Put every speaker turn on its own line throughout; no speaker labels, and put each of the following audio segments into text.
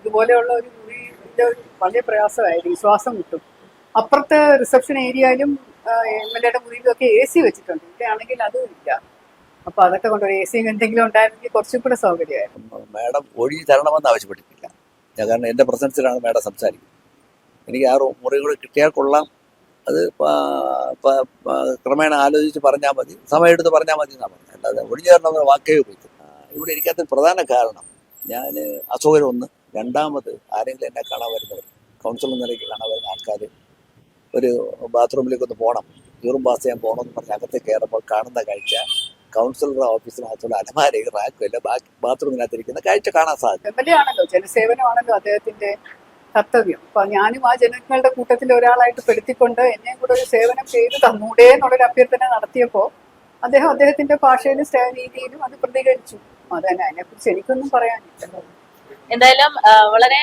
ഇതുപോലെയുള്ള ഒരു മുറിയുടെ വളരെ പ്രയാസമായിരിക്കും, ശ്വാസം കിട്ടും. അപ്പുറത്തെ റിസപ്ഷൻ ഏരിയയിലും എം എൽ എയുടെ മുറിയിലും ഒക്കെ എ സി വെച്ചിട്ടുണ്ട്, ഇവിടെ ആണെങ്കിൽ അതും ഇല്ല. അപ്പൊ അതൊക്കെ കൊണ്ടുവരും, എ സി എന്തെങ്കിലും ഉണ്ടായിരുന്നെങ്കിൽ കുറച്ചും കൂടെ സൗകര്യമായിരുന്നു.
മാഡം ഒഴിഞ്ഞു തരണമെന്ന് ആവശ്യപ്പെട്ടിട്ടില്ല കാരണം എൻ്റെ പ്രസൻസിലാണ് മാഡം സംസാരിക്കുന്നത്. എനിക്ക് ആ മുറികൾ കിട്ടിയാൽ കൊള്ളാം, അത് ക്രമേണ ആലോചിച്ച് പറഞ്ഞാൽ മതി, സമയമെടുത്ത് പറഞ്ഞാൽ മതി എന്നാണ് പറഞ്ഞത്. അല്ലാതെ ഒഴിഞ്ഞു തരണമെന്ന് വാക്കേ ഉപയോഗിച്ചു. ഇവിടെ ഇരിക്കാത്ത പ്രധാന കാരണം ഞാൻ അസൗകര്യം ഒന്ന്, രണ്ടാമത് ആരെങ്കിലും എന്നെ കാണാൻ വരുന്നവർ, കൗൺസിലർ നിലയ്ക്ക് കാണാൻ വരുന്ന ആൾക്കാർ ഒരു ബാത്റൂമിലേക്ക് ഒന്ന് പോകണം, യൂറിൻ പാസ് ചെയ്യാൻ പോകണമെന്ന് പറഞ്ഞ് അകത്ത് കയറുമ്പോൾ കാണുന്ന കാഴ്ച കൗൺസിലറുടെ ഓഫീസിനകത്തുള്ള അലമാരയും റാക്കും എല്ലാം ബാത്റൂമിനകത്തിരിക്കുന്ന കാഴ്ച കാണാൻ സാധിക്കും.
എം എൽ എ ആണല്ലോ, ജനസേവനമാണല്ലോ അദ്ദേഹത്തിന്റെ കർത്തവ്യം. അപ്പൊ ഞാനും ആ ജനങ്ങളുടെ കൂട്ടത്തിൽ ഒരാളായിട്ട് പെടുത്തിക്കൊണ്ട് എന്നെയും കൂടെ ഒരു സേവനം ചെയ്ത് തന്നൂടെ എന്നുള്ളൊരു അഭ്യർത്ഥന നടത്തിയപ്പോൾ അദ്ദേഹത്തിന്റെ ഭാഷയിലും രീതിയിലും അത് പ്രതികരിച്ചു. അതന്നെ, അതിനെക്കുറിച്ച് എനിക്കൊന്നും പറയാനില്ല.
എന്തായാലും വളരെ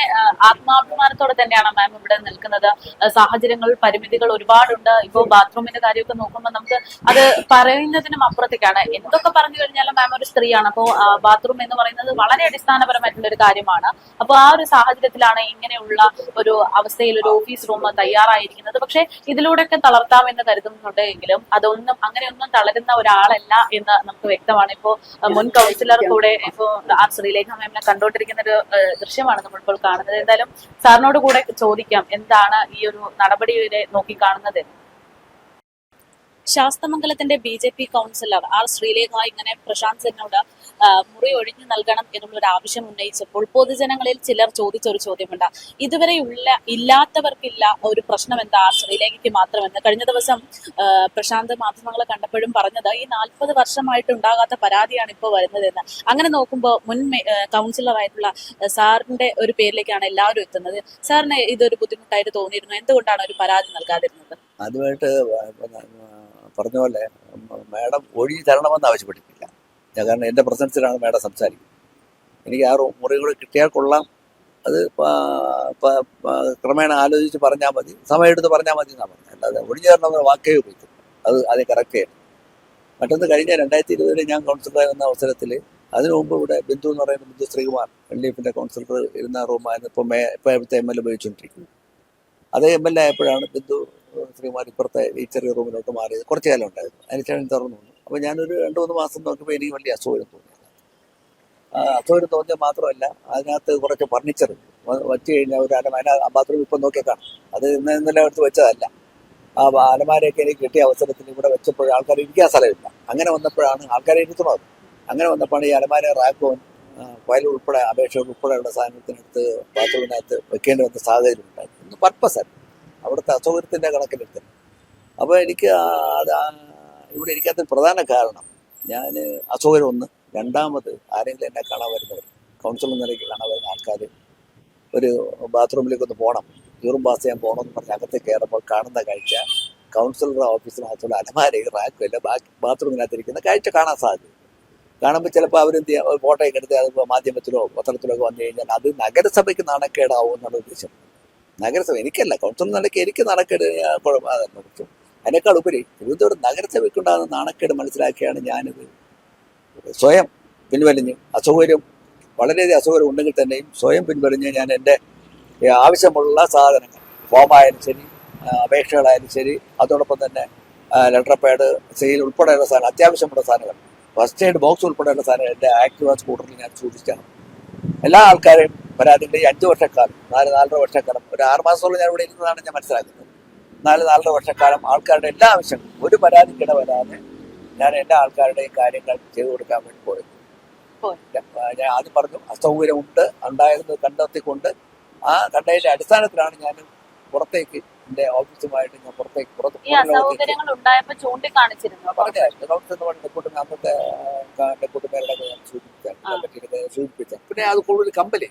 ആത്മാഭിമാനത്തോടെ തന്നെയാണ് മാം ഇവിടെ നിൽക്കുന്നത്. സാഹചര്യങ്ങൾ, പരിമിതികൾ ഒരുപാടുണ്ട്. ഇപ്പോൾ ബാത്റൂമിന്റെ കാര്യമൊക്കെ നോക്കുമ്പോൾ നമുക്ക് അത് പറയുന്നതിനും അപ്പുറത്തേക്കാണ്. എന്തൊക്കെ പറഞ്ഞു കഴിഞ്ഞാലും മാം ഒരു സ്ത്രീയാണ്. അപ്പോൾ ബാത്റൂം എന്ന് പറയുന്നത് വളരെ അടിസ്ഥാനപരമായിട്ടുള്ള ഒരു കാര്യമാണ്. അപ്പോൾ ആ ഒരു സാഹചര്യത്തിലാണ് ഇങ്ങനെയുള്ള ഒരു അവസ്ഥയിൽ ഒരു ഓഫീസ് റൂം തയ്യാറായിരിക്കുന്നത്. പക്ഷെ ഇതിലൂടെയൊക്കെ തളർത്താമെന്ന് കരുതുന്നുണ്ടെങ്കിലും അതൊന്നും അങ്ങനെയൊന്നും തളരുന്ന ഒരാളല്ല എന്ന് നമുക്ക് വ്യക്തമാണ്. ഇപ്പോ മുൻ കൗൺസിലർ കൂടെ ഇപ്പോ ശ്രീലേഖ മാമിനെ കണ്ടോണ്ടിരിക്കുന്ന ഒരു ദൃശ്യമാണ് നമ്മളിപ്പോൾ കാണുന്നത്. എന്തായാലും സാറിനോട് കൂടെ ചോദിക്കാം, എന്താണ് ഈ ഒരു നടപടിയെ നോക്കി കാണുന്നത്? ശാസ്തമംഗലത്തിന്റെ BJP കൗൺസിലർ ആർ ശ്രീലേഖ ഇങ്ങനെ പ്രശാന്ത് സിംഗിനോട് മുറി ഒഴിഞ്ഞു നൽകണം എന്നുള്ളൊരു ആവശ്യം ഉന്നയിച്ചപ്പോൾ പൊതുജനങ്ങളിൽ ചിലർ ചോദിച്ചൊരു ചോദ്യമുണ്ട്, ഇതുവരെ ഇല്ലാത്തവർക്കില്ല ഒരു പ്രശ്നം എന്താ ശ്രീലേഖയ്ക്ക് മാത്രമെന്ന്. കഴിഞ്ഞ ദിവസം പ്രശാന്ത് മാധ്യമങ്ങളെ കണ്ടപ്പോഴും പറഞ്ഞത് ഈ 40 വർഷമായിട്ട് ഉണ്ടാകാത്ത പരാതിയാണ് ഇപ്പോൾ വരുന്നതെന്ന്. അങ്ങനെ നോക്കുമ്പോൾ മുൻ കൗൺസിലർ ആയിട്ടുള്ള സാറിന്റെ ഒരു പേരിലേക്കാണ് എല്ലാവരും എത്തുന്നത്. സാറിന് ഇതൊരു ബുദ്ധിമുട്ടായിട്ട് തോന്നിയിരുന്നു, എന്തുകൊണ്ടാണ് ഒരു പരാതി നൽകാതിരുന്നത്?
അതുമായിട്ട് പറഞ്ഞ പോലെ മാഡം ഒഴിഞ്ഞു തരണമെന്ന് ആവശ്യപ്പെട്ടിട്ടില്ല കാരണം എൻ്റെ പ്രസൻസിലാണ് മാഡം സംസാരിക്കുന്നത്. എനിക്ക് ആ മുറികൾ കിട്ടിയാൽ കൊള്ളാം, അത് ക്രമേണ ആലോചിച്ച് പറഞ്ഞാൽ മതി, സമയമെടുത്ത് പറഞ്ഞാൽ മതി എന്നാണ് പറഞ്ഞത്. അല്ലാതെ ഒഴിഞ്ഞു തരണമെന്ന് വാക്കേ ഉപയോഗിച്ചു. അത് കറക്റ്റ് ചെയ്യണം. മറ്റൊന്ന്, കഴിഞ്ഞ 2020 ഞാൻ കൗൺസിലറായി വന്ന അവസരത്തിൽ അതിനു മുമ്പ് ഇവിടെ ബിന്ദു എന്ന് പറയുന്ന ബിന്ദു ശ്രീകുമാർ LDFിൻ്റെ കൗൺസിലർ ഇരുന്ന റൂമായിരുന്നു ഇപ്പോൾ ഇവിടുത്തെ ML ഉപയോഗിച്ചുകൊണ്ടിരിക്കുന്നത്. അതേ ML ആയപ്പോഴാണ് ബിന്ദു ശ്രീകുമാർ ഇപ്പുറത്തെ ഈ ചെറിയ റൂമിലോട്ട് മാറിയത്. കുറച്ച് കാലം ഉണ്ടായിരുന്നു, അതിനുശേഷം തുറന്നു വന്നു. അപ്പോൾ ഞാനൊരു 2-3 മാസം നോക്കിയപ്പോൾ എനിക്ക് വലിയ അസൗകര്യം തോന്നി. അസൗകര്യം തോന്നിയാൽ മാത്രമല്ല, അതിനകത്ത് കുറച്ച് ഫർണിച്ചർ വച്ച് കഴിഞ്ഞാൽ ഒരു ബാത്റൂം ഇപ്പം നോക്കിയാൽ കാണാം, അത് ഇന്നലെ എടുത്ത് വെച്ചതല്ല. ആ അലമാരയൊക്കെ എനിക്ക് കിട്ടിയ അവസരത്തിൽ ഇവിടെ വെച്ചപ്പോൾ ആൾക്കാർ ഇരിക്കാൻ സ്ഥലമില്ല. അങ്ങനെ വന്നപ്പോഴാണ് ആൾക്കാരെ ഇരുത്തുന്നത്. അങ്ങനെ വന്നപ്പോഴാണ് ഈ അലമാര റാക്കോൻ ഫയൽ ഉൾപ്പെടെ അപേക്ഷകൾ ഉൾപ്പെടെയുള്ള സാധനത്തിനടുത്ത് ബാത്റൂമിനകത്ത് വെക്കേണ്ടി വന്ന സാഹചര്യം ഉണ്ടായിരുന്നു. പർപ്പസ് അല്ല, അവിടുത്തെ അസൗകര്യത്തിൻ്റെ കണക്കിലെടുത്ത്. അപ്പോൾ എനിക്ക് ഇവിടെ ഇരിക്കാത്ത പ്രധാന കാരണം ഞാൻ അസൗകര്യം ഒന്ന്, രണ്ടാമത് ആരെങ്കിലും എന്നെ കാണാൻ വരുന്നവർ, കൗൺസിലർ നിലയ്ക്ക് കാണാൻ വരുന്ന ആൾക്കാർ ഒരു ബാത്റൂമിലേക്ക് ഒന്ന് പോകണം, യൂറിൻ പാസ് ചെയ്യാൻ പോകണമെന്ന് പറഞ്ഞ് അകത്ത് കയറുമ്പോൾ കാണുന്ന കാഴ്ച കൗൺസിലറുടെ ഓഫീസിനകത്തുള്ള അലമാരയും റാക്കും എല്ലാം ബാത്റൂമിനകത്തിരിക്കുന്ന കാഴ്ച കാണാൻ സാധിക്കും. കാണുമ്പോൾ ചിലപ്പോൾ അവരെന്ത് ചെയ്യാം, ഫോട്ടോയൊക്കെ എടുത്ത് അത് മാധ്യമത്തിലോ പത്രത്തിലോ ഒക്കെ വന്നു കഴിഞ്ഞാൽ അത് നഗരസഭയ്ക്ക് നാണക്കേടാവും എന്നുള്ള ഉദ്ദേശം. നഗരസഭ എനിക്കല്ല, കൗൺസിലർ നിലയ്ക്ക് എനിക്ക് നാണക്കേട് അതല്ല. പക്ഷേ അതിനേക്കാൾ ഉപരി തിരുവനന്തപുരം നഗരസഭയ്ക്കുണ്ടാകുന്ന നാണക്കേട് മനസ്സിലാക്കിയാണ് ഞാനിത് സ്വയം പിൻവലിഞ്ഞ്, അസൗകര്യം വളരെയധികം അസൗകര്യം ഉണ്ടെങ്കിൽ തന്നെയും സ്വയം പിൻവലിഞ്ഞ് ഞാൻ എൻ്റെ ആവശ്യമുള്ള സാധനങ്ങൾ, ഫോമായാലും ശരി, അപേക്ഷകളായാലും ശരി, അതോടൊപ്പം തന്നെ ലെറ്റർ പാഡ്, സെയിൽ ഉൾപ്പെടെയുള്ള സാധനം, അത്യാവശ്യമുള്ള സാധനങ്ങൾ, ഫസ്റ്റ് എയ്ഡ് ബോക്സ് ഉൾപ്പെടെയുള്ള സാധനം എൻ്റെ ആക്റ്റീവ സ്കൂട്ടറിൽ ഞാൻ സൂക്ഷിച്ചാണ്. എല്ലാ ആൾക്കാരെയും പരാതിയുടെ ഈ 5 വർഷക്കാലം, 4-4.5 വർഷക്കാലം, ഒരു 6 മാസത്തോളം ഞാൻ ഇവിടെ ഇരുന്നതാണ് ഞാൻ മനസ്സിലാക്കുന്നത്. 4-4.5 വർഷക്കാലം ആൾക്കാരുടെ എല്ലാ ആവശ്യങ്ങളും ഒരു പരാതിക്കിട വരാതെ ഞാൻ എല്ലാ ആൾക്കാരുടെയും കാര്യങ്ങൾ ചെയ്തു കൊടുക്കാൻ വേണ്ടി പോയത്. ഞാൻ ആദ്യം പറഞ്ഞു, അസൗകര്യമുണ്ട് ഉണ്ടായിരുന്നത് കണ്ടെത്തിക്കൊണ്ട് ആ കണ്ടതിന്റെ അടിസ്ഥാനത്തിലാണ് ഞാൻ പുറത്തേക്ക് എൻ്റെ ഓഫീസുമായിട്ട് ഞാൻ പുറത്തേക്ക് സൂചിപ്പിച്ച. പിന്നെ അത് കൂടുതൽ കമ്പനി,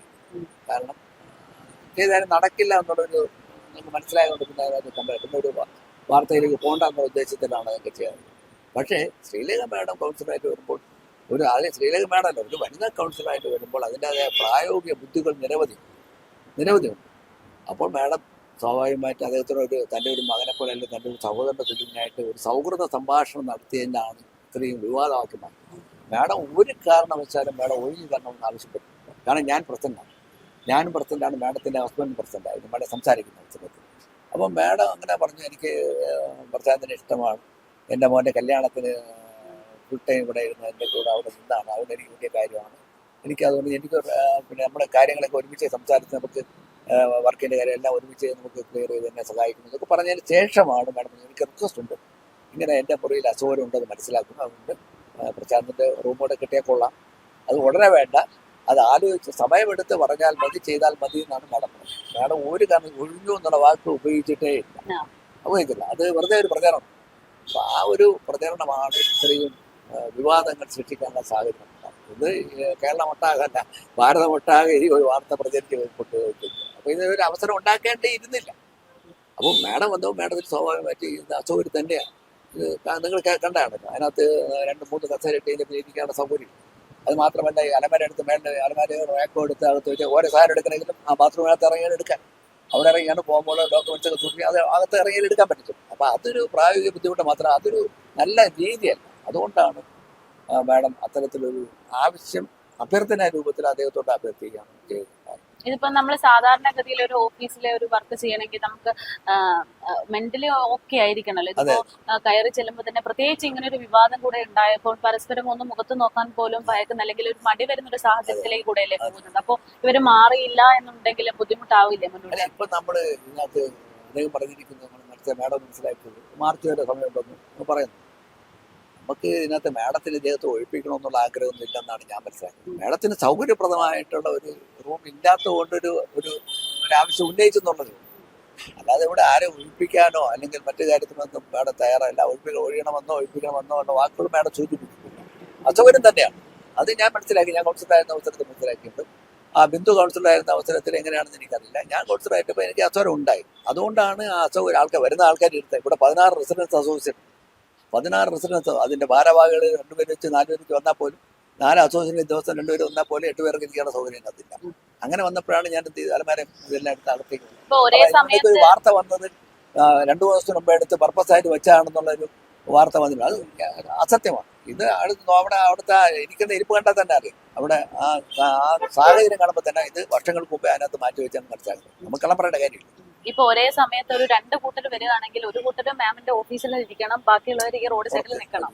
കാരണം ഏതായാലും നടക്കില്ല എന്നുള്ളൊരു നമുക്ക് മനസ്സിലായതുകൊണ്ട് പിന്നെ അത് കമ്പനി, പിന്നെ ഒരു വാർത്തയിലേക്ക് പോകണ്ട എന്നുള്ള ഉദ്ദേശത്തിലാണ് അതൊക്കെ ചെയ്യാറ്. പക്ഷേ ശ്രീലേഖ മാഡം കൗൺസിലറായിട്ട് വരുമ്പോൾ ആദ്യം ശ്രീലേഖ മാഡമല്ല, ഒരു വനിതാ കൗൺസിലറായിട്ട് വരുമ്പോൾ അതിൻ്റെതായ പ്രായോഗിക ബുദ്ധികൾ നിരവധിയുണ്ട്. അപ്പോൾ മാഡം സ്വാഭാവികമായിട്ട് അദ്ദേഹത്തിന് തൻ്റെ ഒരു മകനെ പോലെ അല്ലെങ്കിൽ തൻ്റെ ഒരു സഹോദരൻ്റെ തുല്യനായിട്ട് ഒരു സൗഹൃദ സംഭാഷണം നടത്തിയതിനാണ് ഇത്രയും വിവാദമാക്കുന്നത്. മാഡം ഒരു കാരണവശാലും മാഡം ഒഴിഞ്ഞു തരണമെന്ന് ആവശ്യപ്പെട്ടിട്ടുണ്ട്. കാരണം ഞാൻ പ്രസിഡന്റാണ്, ഞാനും പ്രസിഡന്റാണ്, മാഡത്തിൻ്റെ ഹസ്ബൻഡ് പ്രസിഡന്റായിരുന്നു മാഡം സംസാരിക്കുന്ന അവസരത്തിൽ. അപ്പം മാഡം അങ്ങനെ പറഞ്ഞു, എനിക്ക് പ്രശാന്തിനെ ഇഷ്ടമാണ്, എൻ്റെ മോൻ്റെ കല്യാണത്തിന് ഫുൾ ടൈം ഇവിടെ ഇരുന്ന് എൻ്റെ കൂടെ അവിടെ നിന്നാണ്, അവിടെ എനിക്ക് വലിയ കാര്യമാണ്, എനിക്കതുകൊണ്ട് എനിക്ക് പിന്നെ നമ്മുടെ കാര്യങ്ങളൊക്കെ ഒരുമിച്ച് സംസാരിച്ച് നമുക്ക് വർക്കിൻ്റെ കാര്യം എല്ലാം ഒരുമിച്ച് നമുക്ക് ക്ലിയർ ചെയ്ത് എന്നെ സഹായിക്കുന്നു എന്നൊക്കെ പറഞ്ഞതിന് ശേഷമാണ് മാഡം എനിക്ക് റിക്വസ്റ്റ് ഉണ്ട്, ഇങ്ങനെ എൻ്റെ മുറിയിൽ അസൗകര്യം ഉണ്ടെന്ന് മനസ്സിലാക്കുന്നു, അതുകൊണ്ട് പ്രശാന്തിൻ്റെ റൂമോടെ കിട്ടിയാൽ കൊള്ളാം, അത് ഉടനെ വേണ്ട, അത് ആലോചിച്ച് സമയമെടുത്ത് പറഞ്ഞാൽ മതി, ചെയ്താൽ മതി എന്നാണ് മാഡം പറഞ്ഞത്. മാഡം ഒരു കാരണം ഒഴിഞ്ഞു എന്നുള്ള വാക്ക് ഉപയോഗിച്ചിട്ടേ ഇല്ല, ഉപയോഗിക്കില്ല, അത് വെറുതെ ഒരു പ്രചരണം. അപ്പം ആ ഒരു പ്രചരണമാണ് ഇത്രയും വിവാദങ്ങൾ സൃഷ്ടിക്കാനുള്ള സാഹചര്യം. ഇത് കേരളം ഒട്ടാകല്ല, ഭാരതം ഒട്ടാകെ ഈ ഒരു വാർത്ത പ്രചരിച്ച് കൊണ്ടുപോയിട്ടുണ്ട്. അപ്പോൾ ഇതിനൊരു അവസരം ഉണ്ടാക്കേണ്ടിയിരുന്നില്ല. അപ്പോൾ മാഡം വന്നോ, മാഡത്തിന് സ്വാഭാവികമായിട്ട് ഇത് അസൗകര്യം തന്നെയാണ്. ഇത് നിങ്ങൾ കണ്ടാണല്ലോ, അതിനകത്ത് 2-3 കസേര ഇട്ട് ഇതിൻ്റെ ഇരിക്കാനുള്ള സൗകര്യം. അത് മാത്രമല്ല, ഈ അലമാര എടുത്ത് മേലെ അലമാര റാക്കോ എടുത്ത് അകത്ത് വെച്ചാൽ ഓരോ സാധനം എടുക്കണമെങ്കിലും ആ ബാത്റൂമിനകത്ത് ഇറങ്ങിയാൽ എടുക്കാൻ, അവിടെ ഇറങ്ങിയാണ് പോകുമ്പോൾ ഡോക്യുമെന്റ്സ് ഒക്കെ സൂക്ഷിക്കുക, അത് അകത്ത് ഇറങ്ങിയാൽ എടുക്കാൻ പറ്റും. അപ്പോൾ അതൊരു പ്രായോഗിക ബുദ്ധിമുട്ട് മാത്രം, അതൊരു നല്ല രീതിയല്ല. അതുകൊണ്ടാണ് മാഡം അത്തരത്തിലൊരു ആവശ്യം അഭ്യർത്ഥന രൂപത്തിൽ അദ്ദേഹത്തോട് അഭ്യർത്ഥിക്കുകയാണ് ചെയ്തത്.
ഇതിപ്പോ നമ്മൾ സാധാരണഗതിയിൽ ഒരു ഓഫീസിലെ ഒരു വർക്ക് ചെയ്യണമെങ്കിൽ നമുക്ക് മെന്റലി ഓക്കെ ആയിരിക്കണല്ലോ. ഇതിപ്പോ കയറി ചെല്ലുമ്പോൾ തന്നെ പ്രത്യേകിച്ച് ഇങ്ങനെ ഒരു വിവാദം കൂടെ ഉണ്ടായപ്പോൾ പരസ്പരം ഒന്ന് മുഖത്ത് നോക്കാൻ പോലും ഭയക്കുന്ന, അല്ലെങ്കിൽ ഒരു മടി വരുന്ന ഒരു സാഹചര്യത്തിലേക്ക് കൂടെയല്ലേ പോകുന്നത്. അപ്പോൾ ഇവര് മാറിയില്ല എന്നുണ്ടെങ്കിൽ ബുദ്ധിമുട്ടാവില്ലേ മുന്നോട്ട്?
ഇപ്പൊ നമ്മള് ഇതിനകത്ത് അദ്ദേഹം പറഞ്ഞിരിക്കുന്നത് മാഡം മനസ്സിലാക്കിയത് മാർച്ച് വരെ സമയമുണ്ടെന്ന് പറയുന്നു. നമുക്ക് ഇതിനകത്ത് മാഡത്തിന് ഇദ്ദേഹത്തെ ഒഴിപ്പിക്കണമെന്നുള്ള ആഗ്രഹമൊന്നും ഇല്ലെന്നാണ് ഞാൻ മനസ്സിലാക്കുന്നത്. മാഡത്തിന് സൗകര്യപ്രദമായിട്ടുള്ള ഒരു റൂം ഇല്ലാത്തത് കൊണ്ടൊരു ഒരു ആവശ്യം ഉന്നയിച്ചെന്നുള്ളത്, അല്ലാതെ ഇവിടെ ആരെ ഒഴിപ്പിക്കാനോ അല്ലെങ്കിൽ മറ്റു കാര്യത്തിനൊന്നും മാഡം തയ്യാറല്ല. ഒഴിപ്പിക്കണമെന്നോ എന്ന വാക്കുകൾ മാഡം സൂചിപ്പിക്കുന്നില്ല. അസൗകര്യം തന്നെയാണ്, അത് ഞാൻ മനസ്സിലാക്കി. ഞാൻ കൗൺസിലറായിരുന്ന അവസരത്തിൽ മനസ്സിലാക്കിയിട്ടുണ്ട്. ആ ബിന്ദു കൗൺസിലറായിരുന്ന അവസരത്തിൽ എങ്ങനെയാണെന്ന് എനിക്കറിയില്ല. ഞാൻ കൗൺസിലറായിട്ടപ്പോൾ എനിക്ക് അസൗകര്യം ഉണ്ടായി. അതുകൊണ്ടാണ് ആ അസൗകര്യം വരുന്ന ആൾക്കാർ എടുത്തത്. ഇവിടെ 16 റെസിഡൻസ് അസോസിയേഷൻ, 16 റെസിഡൻസ്, അതിൻ്റെ ഭാരവാഹികൾ 2 പേര് വെച്ച് 4 പേർക്ക് വന്നാൽ പോലും 4 അസോസിയേഷൻ ദിവസം 2 പേര് വന്നാൽ പോലും 8 പേർക്ക് ഇരിക്കാനുള്ള സൗകര്യം കത്തില്ല. അങ്ങനെ വന്നപ്പോഴാണ് ഞാൻ അലമാരം ഇതെല്ലാം എടുത്ത് അകത്തേക്ക് ഒരു വാർത്ത വന്നത് 2 ദിവസത്തിന് മുമ്പ് എടുത്ത് പർപ്പസ് ആയിട്ട് വെച്ചാണെന്നുള്ളൊരു വാർത്ത വന്നില്ല. അത് അസത്യമാണ്. ഇത് അവിടുത്തെ ഇരിക്കുന്ന ഇരിപ്പ് കണ്ടാൽ തന്നെ അറിയാം. അവിടെ ആ സാഹചര്യം കാണുമ്പോൾ തന്നെ ഇത് വർഷങ്ങൾക്ക് മുമ്പേ അതിനകത്ത് മാറ്റി വെച്ചാൽ മനസ്സിലാക്കുന്നത്. നമുക്കെല്ലാം പറയേണ്ട കാര്യമില്ല.
ഇപ്പൊ ഒരേ സമയത്ത് ഒരു 2 കൂട്ടർ വരികയാണെങ്കിൽ ഒരു കൂട്ടർ മാമിന്റെ ഓഫീസിൽ ഇരിക്കണം, ബാക്കിയുള്ളവർ ഈ റോഡ് സൈഡിൽ നിൽക്കണം.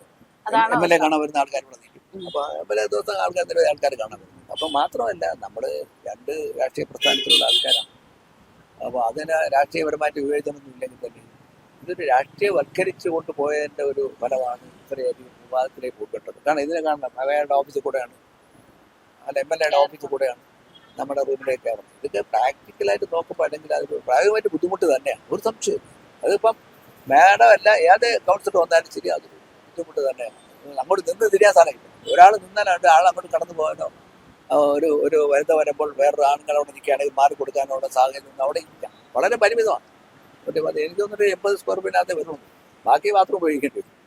അതാണ്
MLA കാണാൻ വരുന്ന ആൾക്കാർ ഇവിടെ നിൽക്കും. അപ്പൊ MLA ദിവസം ആൾക്കാർ കാണാൻ വരുന്നു. അപ്പൊ മാത്രമല്ല, നമ്മള് 2 രാഷ്ട്രീയ പ്രസ്ഥാനത്തിലുള്ള ആൾക്കാരാണ്. അപ്പൊ അതിന് രാഷ്ട്രീയപരമായിട്ട് വിവേചനമൊന്നും ഇല്ലെങ്കിൽ തന്നെ ഇതൊരു രാഷ്ട്രീയവൽക്കരിച്ചു കൊണ്ടുപോയതിന്റെ ഒരു ഫലമാണ് ഇത്രയധികം വിവാദത്തിലേക്ക് പോകേണ്ടത്. കാരണം ഇതിനെ കാണണം, അവയുടെ ഓഫീസിൽ കൂടെയാണ്, അല്ല MLA ഓഫീസിൽ കൂടെയാണ് നമ്മുടെ റൂമിലേക്ക് ആവുന്നത്. ഇതൊക്കെ പ്രാക്ടിക്കലായിട്ട് നോക്കുമ്പോൾ അല്ലെങ്കിൽ അത് പ്രായോഗികമായിട്ട് ബുദ്ധിമുട്ട് തന്നെയാണ്, ഒരു സംശയം. അതിപ്പം മാഡം അല്ല ഏത് കൗൺസിലർ വന്നാലും ശരി, അതൊരു ബുദ്ധിമുട്ട് തന്നെയാണ്. അങ്ങോട്ട് നിന്ന് തിരിയാൻ സാധനമില്ല. ഒരാൾ നിന്നാലാണ്ട് ആൾ അങ്ങോട്ട് കടന്നു പോകാനോ ഒരു വനിത വരുമ്പോൾ വേറൊരു ആണുങ്ങൾ അവിടെ നിൽക്കുകയാണെങ്കിൽ മാറി കൊടുക്കാനോ ഉള്ള സാഹചര്യം അവിടെ ഇല്ല, വളരെ പരിമിതമാണ്. എനിക്ക് തോന്നുന്നു 80 സ്ക്വയർ ഫീറ്റിനകത്ത് വരുള്ളൂ, ബാക്കി ബാത്റൂം ഉപയോഗിക്കേണ്ടി വരും.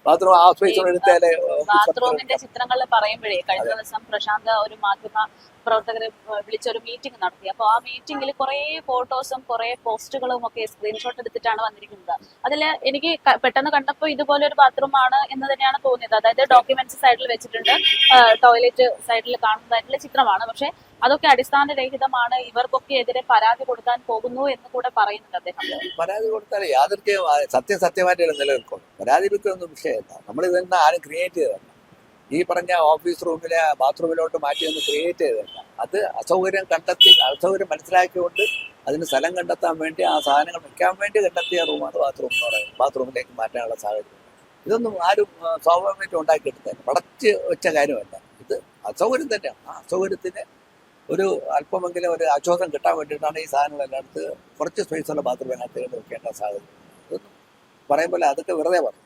ബാത്റൂം ആ സ്പേസ് എടുത്താലേ.
ബാത്റൂമിന്റെ ചിത്രങ്ങൾ പറയുമ്പോഴേ കഴിഞ്ഞ ദിവസം പ്രശാന്ത് ഒരു മാധ്യമ പ്രവർത്തകരെ വിളിച്ചൊരു മീറ്റിംഗ് നടത്തി. അപ്പോൾ ആ മീറ്റിംഗിൽ കുറെ ഫോട്ടോസും കുറെ പോസ്റ്റുകളും ഒക്കെ സ്ക്രീൻഷോട്ട് എടുത്തിട്ടാണ് വന്നിരിക്കുന്നത്. അതിൽ എനിക്ക് പെട്ടെന്ന് കണ്ടപ്പോൾ ഇതുപോലെ ഒരു ബാത്റൂം ആണ് എന്ന് തന്നെയാണ് തോന്നിയത്. അതായത് ഡോക്യുമെന്റ്സ് സൈഡിൽ വെച്ചിട്ടുണ്ട്, ടോയ്ലറ്റ് സൈഡിൽ കാണുന്നതായിട്ടുള്ള ചിത്രമാണ്. പക്ഷെ അതൊക്കെ അടിസ്ഥാനരഹിതമാണ്, ഇവർക്കൊക്കെ എതിരെ പരാതി കൊടുക്കാൻ പോകുന്നു എന്ന് കൂടെ പറയുന്നുണ്ട് അദ്ദേഹം.
പരാതി കൊടുത്താൽ യാതൊരു സത്യമായിട്ട് നിലനിൽക്കും. പരാതി ഒന്നും വിഷയമല്ല. നമ്മൾ ഇതെന്നെ ആരും ക്രിയേറ്റ് ചെയ്തതല്ല. ഈ പറഞ്ഞ ഓഫീസ് റൂമിലെ ബാത്റൂമിലോട്ട് മാറ്റിയൊന്ന് ക്രിയേറ്റ് ചെയ്തതല്ല. അത് അസൗകര്യം അസൗകര്യം മനസ്സിലാക്കിക്കൊണ്ട് അതിന് സ്ഥലം കണ്ടെത്താൻ വേണ്ടി, ആ സാധനങ്ങൾ വെക്കാൻ വേണ്ടി കണ്ടെത്തിയ റൂമാണ് ബാത്റൂം എന്ന് പറയുന്നത്. ബാത്റൂമിലേക്ക് മാറ്റാനുള്ള സാഹചര്യം ഇതൊന്നും ആരും സ്വാഭാവികമായിട്ട് ഉണ്ടാക്കിയെടുത്തല്ല, പടച്ച് വെച്ച കാര്യമല്ല. ഇത് അസൗകര്യം തന്നെയാണ്. ആ അസൗകര്യത്തിന് ഒരു അല്പമെങ്കിലും ഒരു ആശ്വാസം കിട്ടാൻ വേണ്ടിയിട്ടാണ് ഈ സാധനങ്ങളെല്ലാം എടുത്ത് കുറച്ച് സ്പേസുള്ള ബാത്റൂമിനകത്ത് വെക്കേണ്ട സാഹചര്യം. ഇതൊന്നും പറയുമ്പോൾ അതൊക്കെ വെറുതെ പറയും.